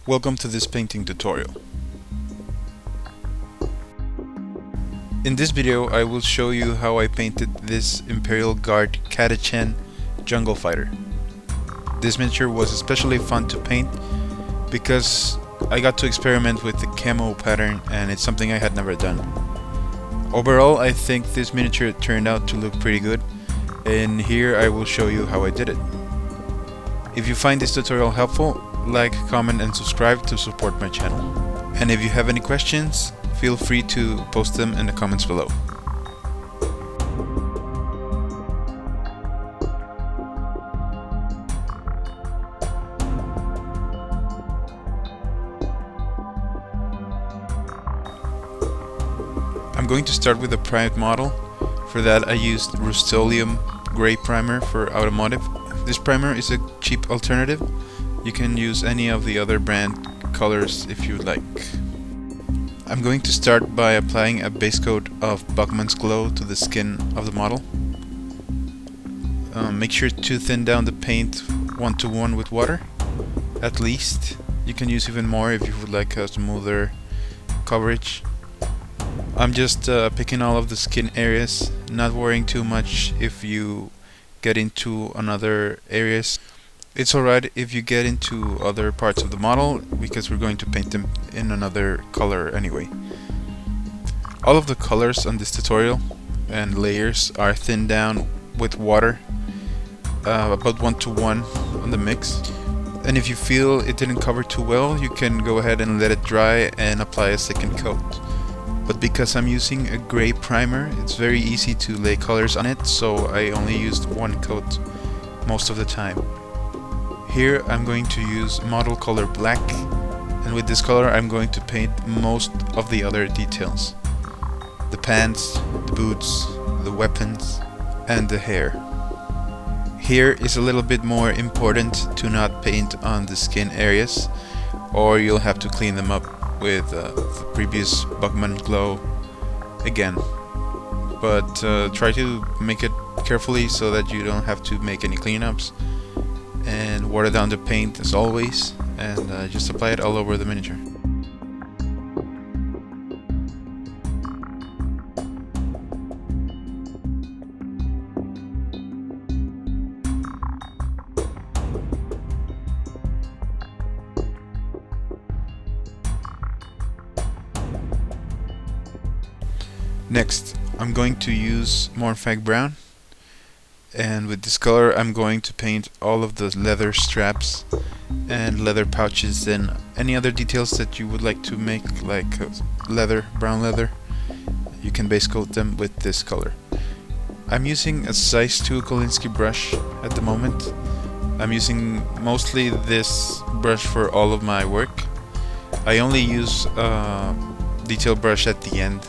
Welcome to this painting tutorial. In this video I will show you how I painted this Imperial Guard Catachan jungle fighter. This miniature was especially fun to paint because I got to experiment with the camo pattern and it's something I had never done. Overall I think this miniature turned out to look pretty good, and here I will show you how I did it. If you find this tutorial helpful, like, comment and subscribe to support my channel. And if you have any questions, feel free to post them in the comments below. I'm going to start with a primed model. For that I used Rust-Oleum Grey Primer for automotive. This primer is a cheap alternative. You can use any of the other brand colors if you like. I'm going to start by applying a base coat of Bugman's Glow to the skin of the model. Make sure to thin down the paint 1:1 with water, at least. You can use even more if you would like a smoother coverage. I'm just picking all of the skin areas, not worrying too much if you get into another areas. It's alright if you get into other parts of the model, because we're going to paint them in another color anyway. All of the colors on this tutorial and layers are thinned down with water, about 1:1 on the mix. And if you feel it didn't cover too well, you can go ahead and let it dry and apply a second coat. But because I'm using a gray primer, it's very easy to lay colors on it, so I only used one coat most of the time. Here I'm going to use model color black, and with this color I'm going to paint most of the other details. The pants, the boots, the weapons, and the hair. Here is a little bit more important to not paint on the skin areas, or you'll have to clean them up with the previous Bugman Glow again. But try to make it carefully so that you don't have to make any cleanups. And water down the paint as always, and just apply it all over the miniature. Next, I'm going to use Mournfang brown. And with this color I'm going to paint all of the leather straps and leather pouches and any other details that you would like to make, like leather, brown leather. You can base coat them with this color. I'm using a size 2 Kolinsky brush at the moment. I'm using mostly this brush for all of my work. I only use a detail brush at the end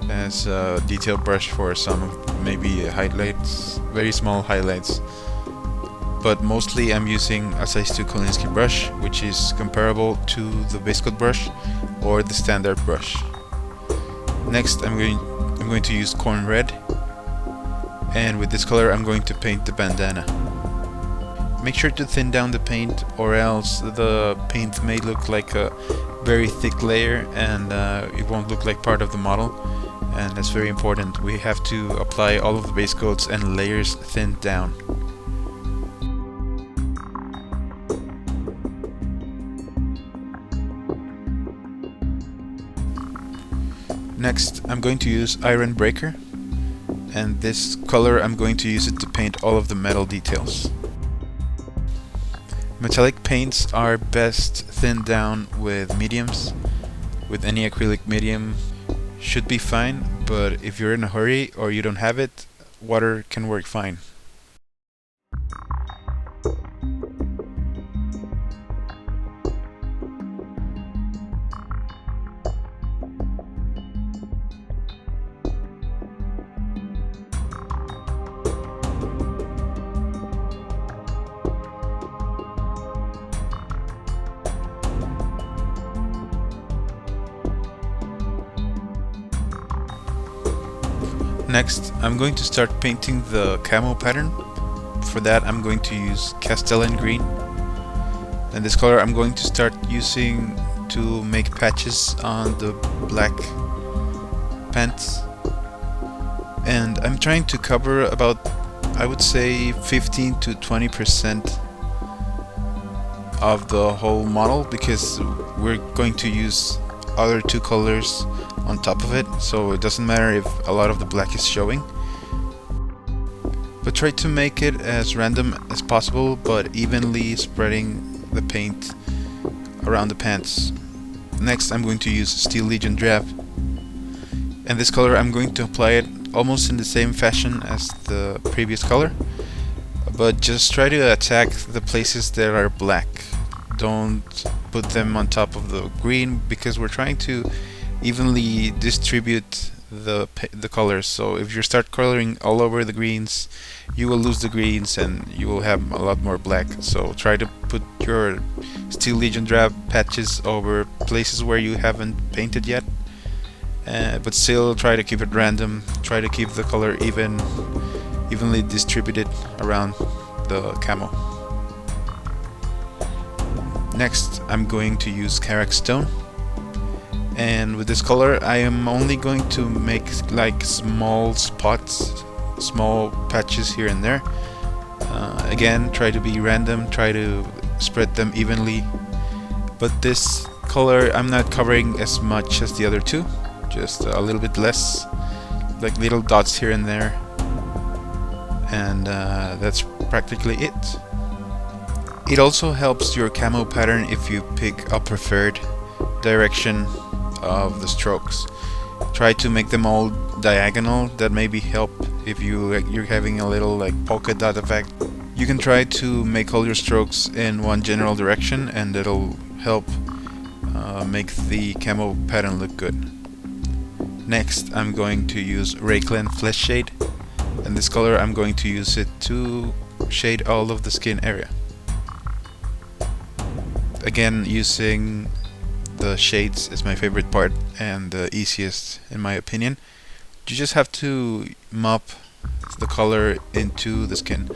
as a detail brush for some maybe highlights, very small highlights, but mostly I'm using a size 2 Kolinsky brush, which is comparable to the base coat brush or the standard brush. Next I'm going to use Khorne red, and with this color I'm going to paint the bandana. Make sure to thin down the paint, or else the paint may look like a very thick layer and it won't look like part of the model. And that's very important. We have to apply all of the base coats and layers thinned down. Next, I'm going to use Iron Breaker, and this color I'm going to use it to paint all of the metal details. Metallic paints are best thinned down with mediums. With any acrylic medium should be fine, but if you're in a hurry or you don't have it, water can work fine. Next, I'm going to start painting the camo pattern. For that I'm going to use Castellan green. And this color I'm going to start using to make patches on the black pants. And I'm trying to cover about, I would say, 15 to 20% of the whole model, because we're going to use other two colors on top of it, so it doesn't matter if a lot of the black is showing. But try to make it as random as possible, but evenly spreading the paint around the pants. Next I'm going to use Steel Legion Drab, and this color I'm going to apply it almost in the same fashion as the previous color, but just try to attack the places that are black. Don't put them on top of the green, because we're trying to evenly distribute the colors. So if you start coloring all over the greens, you will lose the greens and you will have a lot more black. So try to put your Steel Legion Drab patches over places where you haven't painted yet, but still try to keep it random. Try to keep the color evenly distributed around the camo. Next I'm going to use Karak stone, and with this color I am only going to make like small spots, small patches here and there. Again, try to be random, try to spread them evenly, but this color I'm not covering as much as the other two, just a little bit less, like little dots here and there, and that's practically it. It also helps your camo pattern if you pick a preferred direction of the strokes. Try to make them all diagonal. That maybe help if you're having a little like polka dot effect. You can try to make all your strokes in one general direction, and it'll help make the camo pattern look good. Next I'm going to use Reikland Flesh Shade, and this color I'm going to use it to shade all of the skin area. Again, using the shades is my favorite part and the easiest in my opinion. You just have to mop the color into the skin.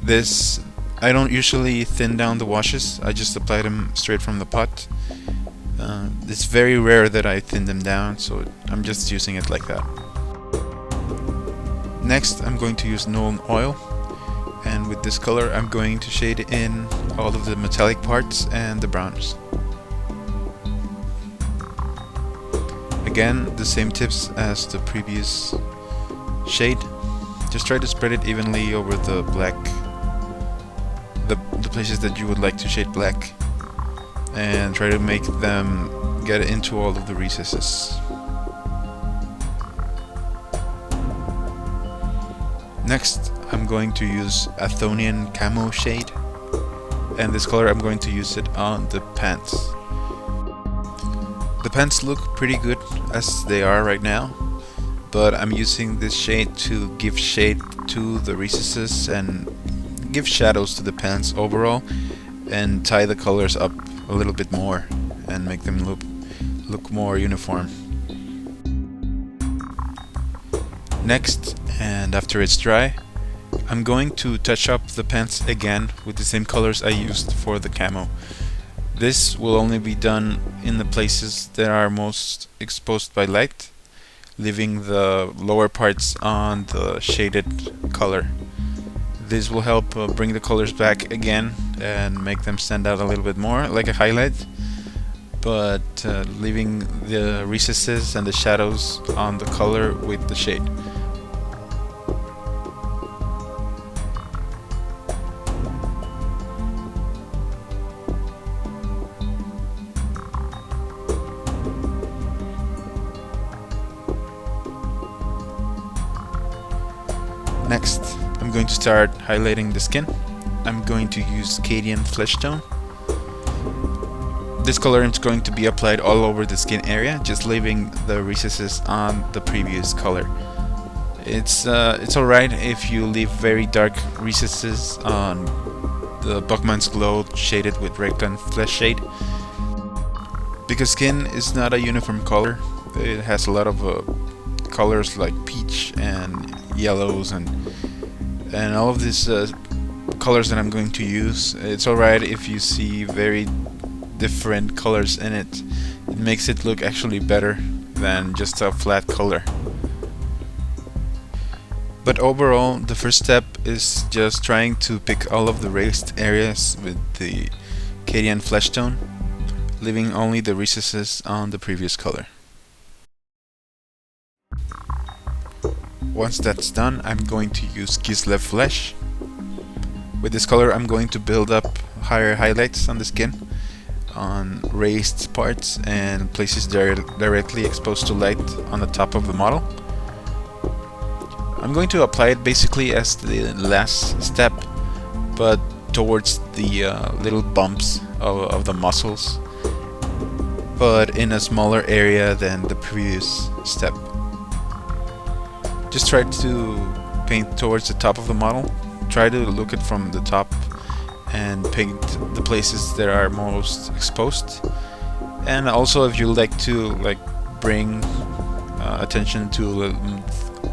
This, I don't usually thin down the washes, I just apply them straight from the pot. It's very rare that I thin them down, so I'm just using it like that. Next I'm going to use Nuln oil, and with this color I'm going to shade in all of the metallic parts and the browns. Again, the same tips as the previous shade. Just try to spread it evenly over the black, the places that you would like to shade black, and try to make them get into all of the recesses. Next I'm going to use Athonian camo shade, and this color I'm going to use it on the pants. The pants look pretty good as they are right now, but I'm using this shade to give shade to the recesses and give shadows to the pants overall, and tie the colors up a little bit more and make them look more uniform. Next, and after it's dry, I'm going to touch up the pants again with the same colors I used for the camo. This will only be done in the places that are most exposed by light, leaving the lower parts on the shaded color. This will help bring the colors back again and make them stand out a little bit more, like a highlight, but leaving the recesses and the shadows on the color with the shade. Next, I'm going to start highlighting the skin. I'm going to use Cadian flesh tone. This color is going to be applied all over the skin area, just leaving the recesses on the previous color. It's alright if you leave very dark recesses on the Bugman's Glow shaded with Reikland flesh shade, because skin is not a uniform color. It has a lot of colors like peach and yellows and all of these colors that I'm going to use. It's alright if you see very different colors in it. It makes it look actually better than just a flat color. But overall, the first step is just trying to pick all of the raised areas with the Cadian flesh tone, leaving only the recesses on the previous color. Once that's done, I'm going to use Kislev flesh. With this color, I'm going to build up higher highlights on the skin, on raised parts and places directly exposed to light on the top of the model. I'm going to apply it basically as the last step, but towards the little bumps of the muscles, but in a smaller area than the previous step. Just try to paint towards the top of the model. Try to look it from the top and paint the places that are most exposed. And also, if you like to bring attention to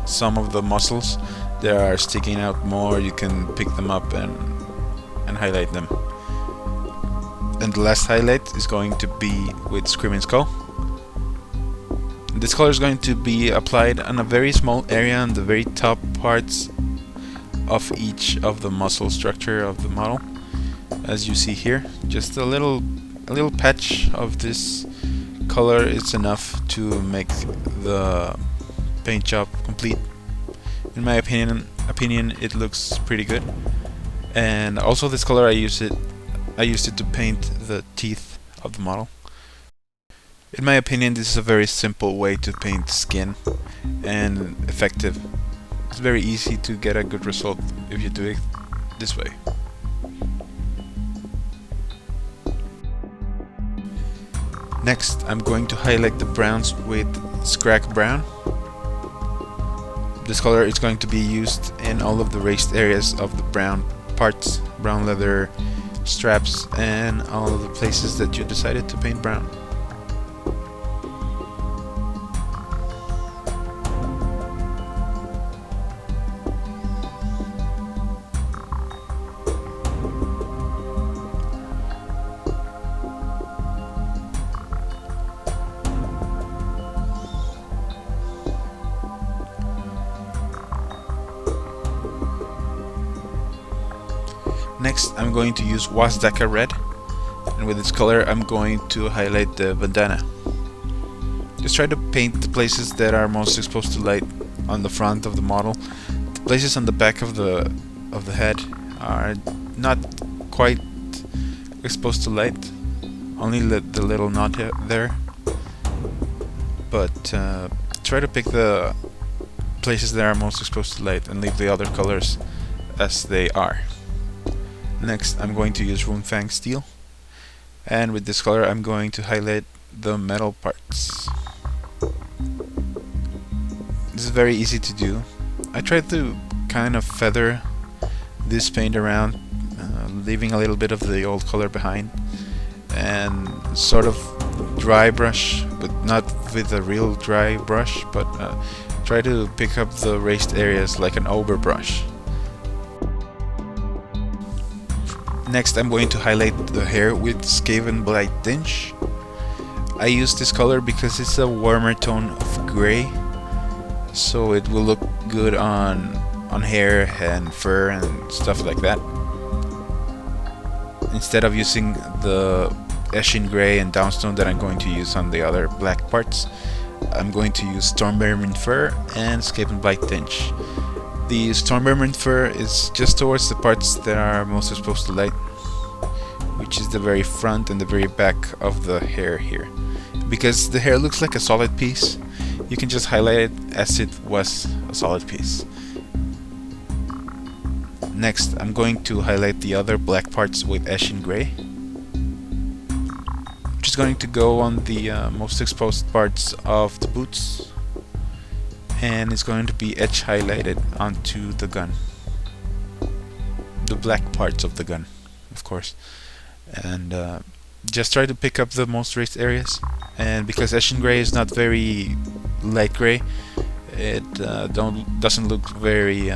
some of the muscles that are sticking out more, you can pick them up and highlight them. And the last highlight is going to be with Screaming Skull. This color is going to be applied on a very small area on the very top parts of each of the muscle structure of the model. As you see here, just a little patch of this color is enough to make the paint job complete. In my opinion, it looks pretty good. And also, this color I used it to paint the teeth of the model. In my opinion, this is a very simple way to paint skin and effective. It's very easy to get a good result if you do it this way. Next, I'm going to highlight the browns with Scrag brown. This color is going to be used in all of the raised areas of the brown parts, brown leather straps, and all of the places that you decided to paint brown. Next, I'm going to use Wazdakka red, and with this color I'm going to highlight the bandana. Just try to paint the places that are most exposed to light on the front of the model. The places on the back of the head are not quite exposed to light, only the little knot there. But try to pick the places that are most exposed to light and leave the other colors as they are. Next, I'm going to use Runefang steel, and with this color I'm going to highlight the metal parts. This is very easy to do. I tried to kind of feather this paint around, leaving a little bit of the old color behind, and sort of dry brush, but not with a real dry brush, but try to pick up the raised areas like an overbrush. Next, I'm going to highlight the hair with Skaven Blight Dinge. I use this color because it's a warmer tone of gray, so it will look good on hair and fur and stuff like that. Instead of using the Eshin gray and Dawnstone that I'm going to use on the other black parts, I'm going to use Stormvermin fur and Skaven Blight Dinge. The Stormvermin fur is just towards the parts that are most exposed to light, which is the very front and the very back of the hair here. Because the hair looks like a solid piece, you can just highlight it as it was a solid piece. Next, I'm going to highlight the other black parts with Eshin gray, which is going to go on the most exposed parts of the boots, and it's going to be edge highlighted onto the gun, the black parts of the gun, of course. And just try to pick up the most raised areas, and because Eshin gray is not very light gray, it doesn't look very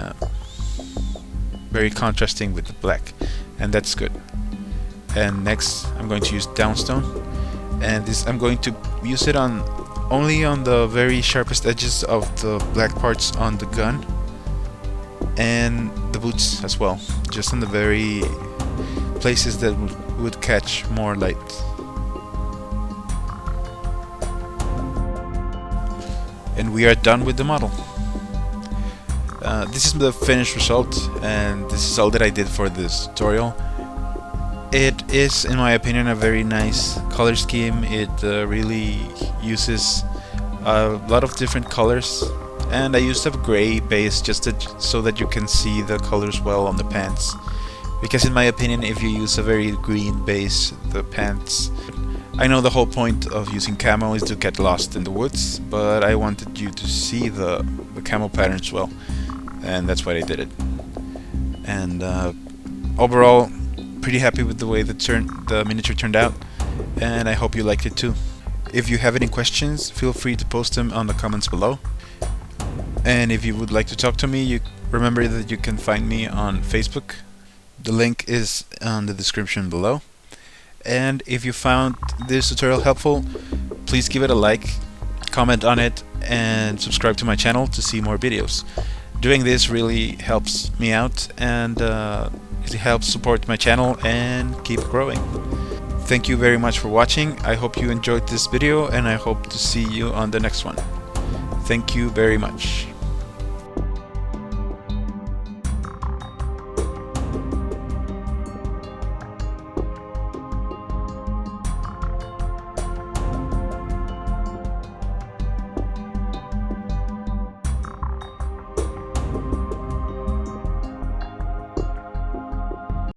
very contrasting with the black, and that's good. And next I'm going to use Dawnstone, and this I'm going to use it on only on the very sharpest edges of the black parts on the gun and the boots as well, just on the very places that would catch more light. And we are done with the model. This is the finished result, and this is all that I did for this tutorial. It is, in my opinion, a very nice color scheme. It really uses a lot of different colors, and I used a gray base just so that you can see the colors well on the pants. Because in my opinion, if you use a very green base, the pants... I know the whole point of using camo is to get lost in the woods, but I wanted you to see the camo patterns well, and that's why I did it. And overall, pretty happy with the way the miniature turned out, and I hope you liked it too. If you have any questions, feel free to post them on the comments below. And if you would like to talk to me, remember that you can find me on Facebook. The link is on the description below. And if you found this tutorial helpful, please give it a like, comment on it, and subscribe to my channel to see more videos. Doing this really helps me out, and it helps support my channel and keep growing. Thank you very much for watching. I hope you enjoyed this video, and I hope to see you on the next one. Thank you very much.